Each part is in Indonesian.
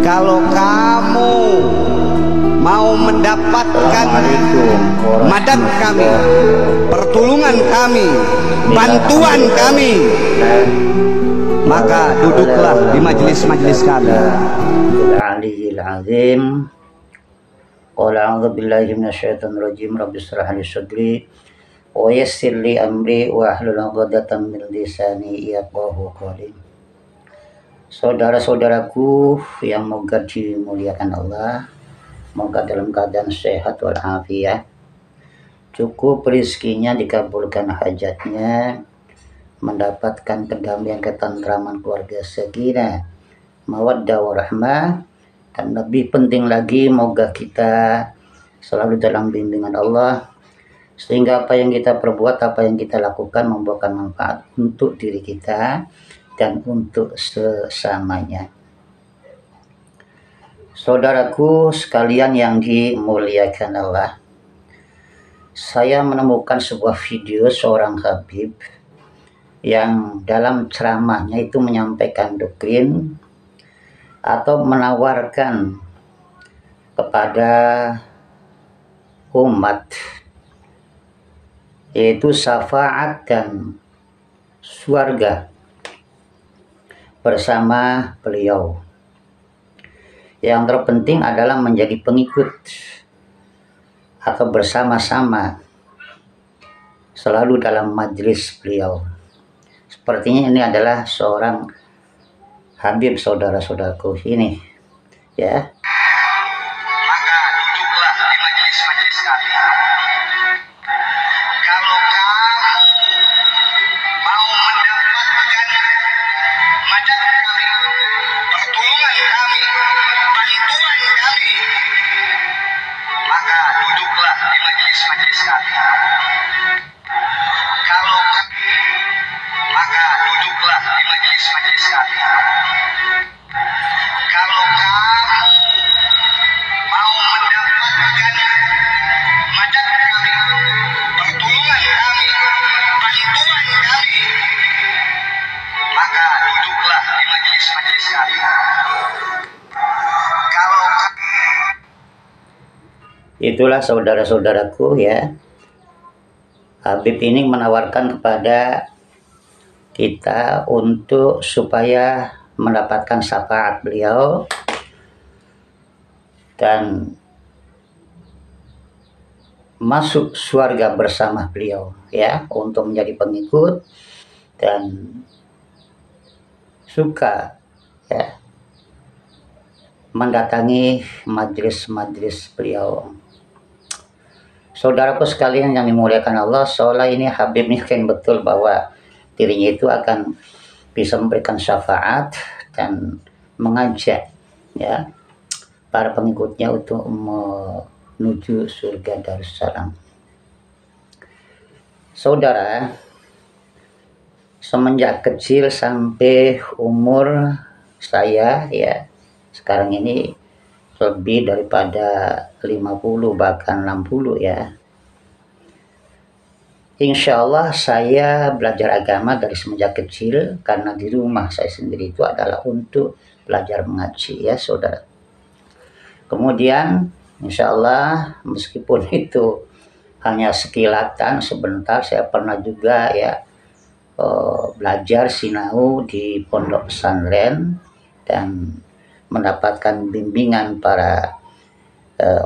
Kalau kamu mau mendapatkan madad kami, pertolongan kami, bantuan kami, maka duduklah di majelis-majelis kami. Aliyil azim. Qul a'udzu billahi minasyaitonir rajim. Rabbi shrah li sadri wa yassir li amri wa hlul 'uqdatam min lisani yafqahu qawli. Saudara-saudaraku yang moga dimuliakan Allah, moga dalam keadaan sehat walafiat, cukup rezekinya, dikabulkan hajatnya, mendapatkan kedamaian, ketentraman keluarga, sakinah, mawaddah warahmah, dan lebih penting lagi moga kita selalu dalam bimbingan Allah, sehingga apa yang kita perbuat, apa yang kita lakukan membawakan manfaat untuk diri kita dan untuk sesamanya. Saudaraku sekalian yang dimuliakan Allah, saya menemukan sebuah video seorang Habib yang dalam ceramahnya itu menyampaikan doktrin atau menawarkan kepada umat, yaitu syafaat dan surga bersama beliau. Yang terpenting adalah menjadi pengikut atau bersama-sama selalu dalam majelis beliau. Sepertinya ini adalah seorang Habib, saudara-saudaraku ini, ya. Maka duduklah di majelis-majelis kami. Kalau kamu mau mendapatkan madad kami, pertolongan kami, bantuan kami, maka duduklah di majelis-majelis kami. Kalau maka duduklah di majelis-majelis kami. Kalau kamu mau mendapatkan madad kami, pertolongan kami, bantuan kami, maka duduklah di majelis-majelis kami. Kalau Itulah saudara-saudaraku, ya. Habib ini menawarkan kepada kita untuk supaya mendapatkan syafaat beliau dan masuk surga bersama beliau, ya, untuk menjadi pengikut dan suka, ya, mendatangi majelis-majelis beliau. Saudaraku sekalian yang dimuliakan Allah, seolah ini Habib ini yakin betul bahwa dirinya itu akan bisa memberikan syafaat dan mengajak, ya, para pengikutnya untuk menuju surga Darussalam. Saudara, semenjak kecil sampai umur saya, ya, sekarang ini lebih daripada 50 bahkan 60, ya. Insya Allah saya belajar agama dari semenjak kecil, karena di rumah saya sendiri itu adalah untuk belajar mengaji, ya saudara. Kemudian insya Allah meskipun itu hanya sekilatan sebentar, saya pernah juga, ya, belajar sinau di pondok pesantren dan mendapatkan bimbingan para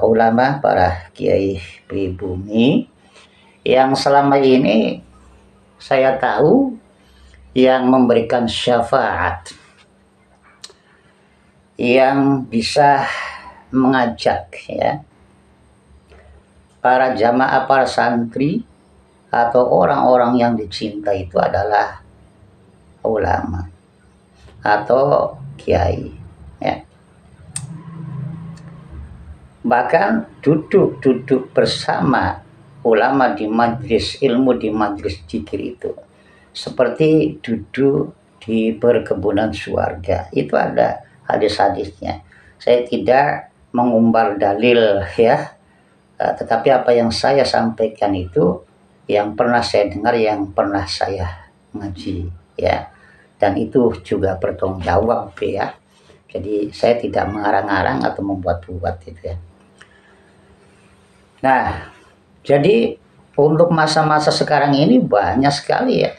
ulama, para kiai pribumi yang selama ini saya tahu yang memberikan syafaat, yang bisa mengajak, ya, para jamaah, para santri atau orang-orang yang dicinta itu adalah ulama atau kiai, ya. Bahkan duduk bersama ulama di majelis ilmu, di majelis zikir itu seperti duduk di perkebunan surga. Itu ada hadis-hadisnya. Saya tidak mengumbar dalil, ya, tetapi apa yang saya sampaikan itu yang pernah saya dengar, yang pernah saya ngaji, ya, dan itu juga bertanggung jawab, ya. Jadi saya tidak mengarang-arang atau membuat-buat gitu ya. Nah, jadi untuk masa-masa sekarang ini banyak sekali ya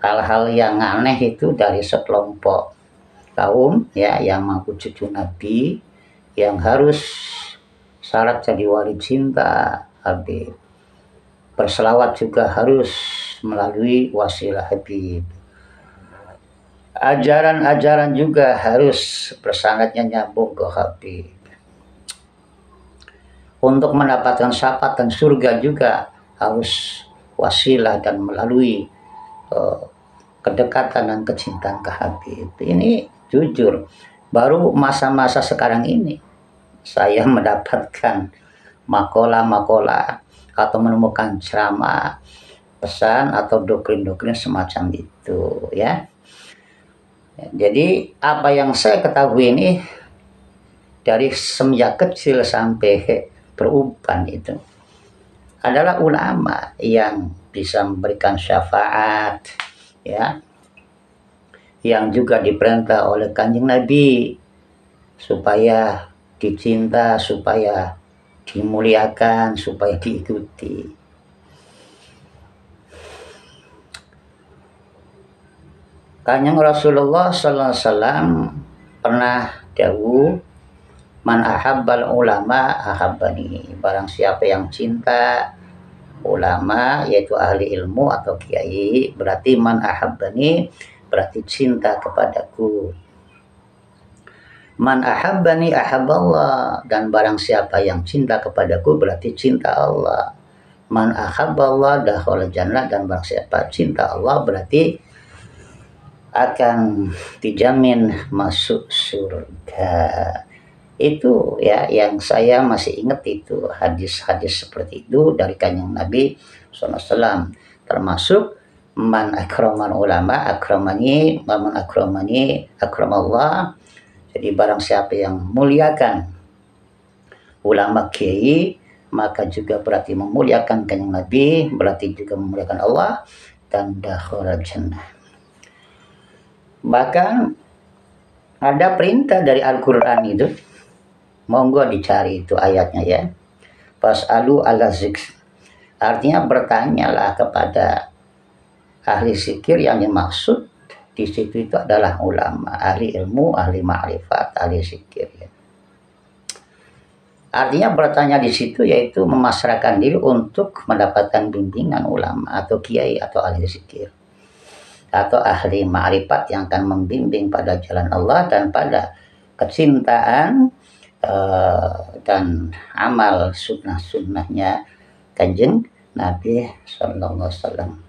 hal-hal yang aneh itu dari sekelompok kaum ya yang mengaku cucu Nabi, yang harus syarat jadi wali cinta Habib. Berselawat juga harus melalui wasilah Habib. Ajaran-ajaran juga harus bersanadnya nyambung ke Habib. Untuk mendapatkan syafaat dan surga juga harus wasilah dan melalui kedekatan dan kecintaan ke Habib. Ini jujur, baru masa-masa sekarang ini saya mendapatkan makola-makola atau menemukan ceramah, pesan atau doktrin-doktrin semacam itu ya. Jadi apa yang saya ketahui ini dari semenjak kecil sampai beruban itu adalah ulama yang bisa memberikan syafaat ya, yang juga diperintah oleh Kanjeng Nabi supaya dicinta, supaya dimuliakan, supaya diikuti. Kanjeng Rasulullah sallallahu alaihi wasallam pernah dawuh, man ahabbal ulama ahabbani, barang siapa yang cinta ulama yaitu ahli ilmu atau kiai, berarti man ahabbani berarti cinta kepadaku. Man ahabbani ahabballah, dan barang siapa yang cinta kepadaku berarti cinta Allah. Man ahabballah dakhala jannah, dan barang siapa cinta Allah berarti akan dijamin masuk surga. Itu ya yang saya masih ingat, itu hadis-hadis seperti itu dari Kanjeng Nabi SAW, termasuk man akraman ulama akramani, man akramani akramallah. Jadi barang siapa yang muliakan ulama kiai, maka juga berarti memuliakan Kanjeng Nabi, berarti juga memuliakan Allah, dan dakhala jannah. Bahkan ada perintah dari Al-Quran itu, monggo dicari itu ayatnya ya. Fas'alu ala zikr, artinya bertanyalah kepada ahli zikir. Yang dimaksud di situ itu adalah ulama, ahli ilmu, ahli ma'rifat, ahli zikir ya. Artinya bertanya di situ yaitu memasrahkan diri untuk mendapatkan bimbingan ulama atau kiai atau ahli zikir atau ahli ma'rifat yang akan membimbing pada jalan Allah dan pada kecintaan dan amal sunnah-sunnahnya Kanjeng Nabi Sallallahu Alaihi Wasallam.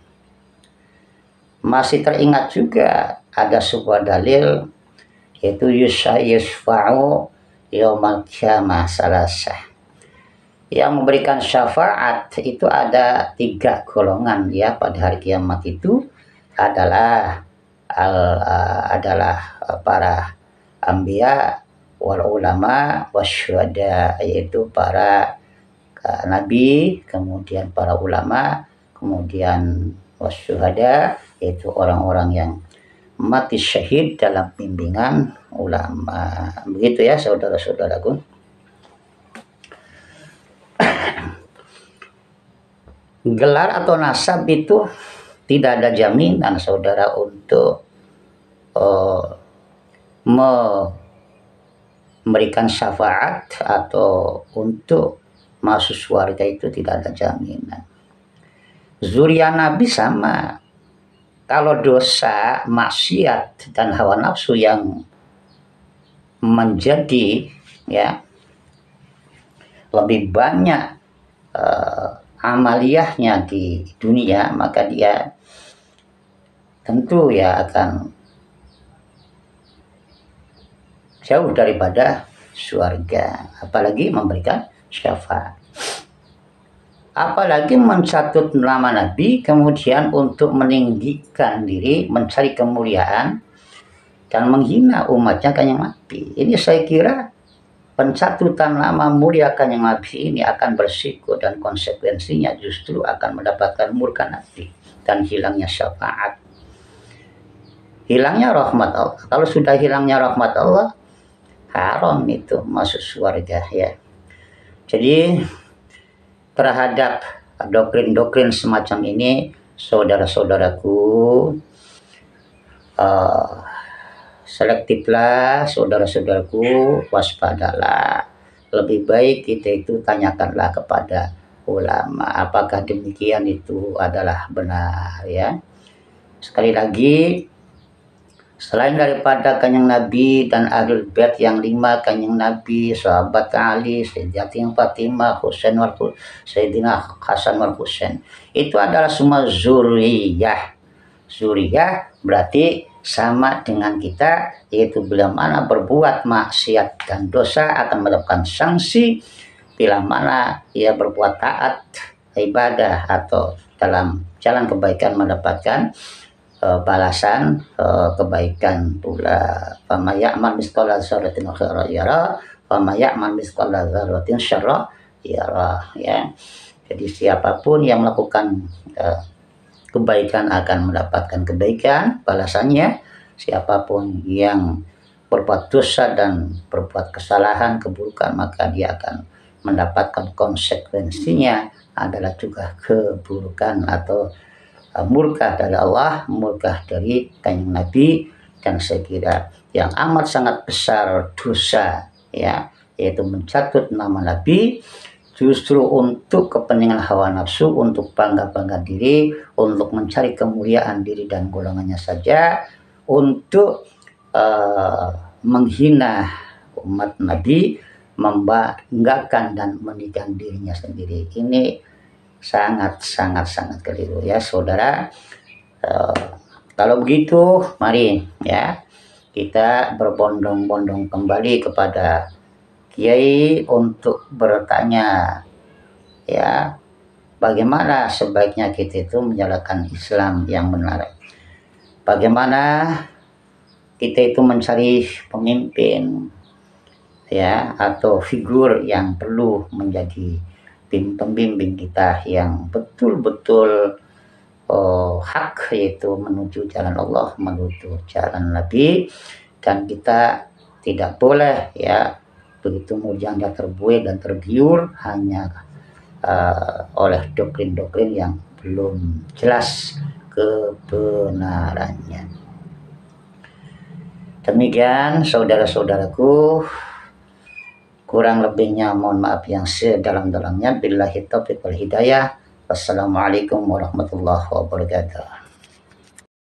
Masih teringat juga ada sebuah dalil yaitu yusfa'u yaumal qiyamah salasah. Yang memberikan syafaat itu ada 3 golongan ya pada hari kiamat. Itu adalah para anbiya wal ulama wasyuhada, yaitu para nabi, kemudian para ulama, kemudian wasyuhada, yaitu orang-orang yang mati syahid dalam bimbingan ulama. Begitu ya saudara-saudaraku. Gelar atau nasab itu tidak ada jaminan saudara untuk memberikan syafaat atau untuk masuk surga, itu tidak ada jaminan. Zuriat Nabi sama. Kalau dosa, maksiat dan hawa nafsu yang menjadi ya lebih banyak amaliyahnya di dunia, maka dia tentu ya akan jauh daripada surga, apalagi memberikan syafaat. Apalagi mencatut nama Nabi, kemudian untuk meninggikan diri, mencari kemuliaan, dan menghina umatnya Kanjeng Nabi. Ini saya kira pencatutan nama mulia Kanjeng Nabi ini akan bersiko, dan konsekuensinya justru akan mendapatkan murka Nabi dan hilangnya syafaat. hilangnya rahmat Allah. Kalau sudah hilangnya rahmat Allah, haram itu masuk surga ya. Jadi terhadap doktrin-doktrin semacam ini, saudara-saudaraku, selektiflah saudara-saudaraku, waspadalah. Lebih baik kita itu tanyakanlah kepada ulama apakah demikian itu adalah benar ya. Sekali lagi, selain daripada Kanjeng Nabi dan Ahlul Bait yang 5, Kanjeng Nabi, sahabat Ali, Sayyidatina Fatimah, Sayyidina Hasan wal Husain, itu adalah semua zuriyah. Zuriyah berarti sama dengan kita, yaitu bila mana berbuat maksiat dan dosa akan mendapatkan sanksi, bila mana ia berbuat taat, ibadah atau dalam jalan kebaikan mendapatkan balasan kebaikan pula. Fama ya'mal mithqala dzarratin khairan yara, fama ya'mal mithqala dzarratin syarran yara ya. Jadi siapapun yang melakukan kebaikan akan mendapatkan kebaikan balasannya. Siapapun yang berbuat dosa dan berbuat kesalahan, keburukan, maka dia akan mendapatkan konsekuensinya adalah juga keburukan atau murka dari Allah, murka dari Kanjeng Nabi. Dan saya kira yang amat sangat besar dosa ya, yaitu mencatut nama Nabi justru untuk kepentingan hawa nafsu, untuk bangga-bangga diri, untuk mencari kemuliaan diri dan golongannya saja, untuk menghina umat Nabi, membanggakan dan meninggikan dirinya sendiri. Ini sangat keliru ya saudara. Kalau begitu, mari ya kita berbondong-bondong kembali kepada Kiai untuk bertanya ya, bagaimana sebaiknya kita itu menjalankan Islam yang benar. Bagaimana kita itu mencari pemimpin ya, atau figur yang perlu menjadi pembimbing kita yang betul-betul hak, yaitu menuju jalan Allah, menuju jalan Nabi. Dan kita tidak boleh ya begitu mudahnya terbuai dan tergiur hanya oleh doktrin-doktrin yang belum jelas kebenarannya. Demikian saudara-saudaraku, kurang lebihnya mohon maaf yang sedalam-dalamnya. Billahi taufiq wal hidayah. Wassalamualaikum warahmatullahi wabarakatuh.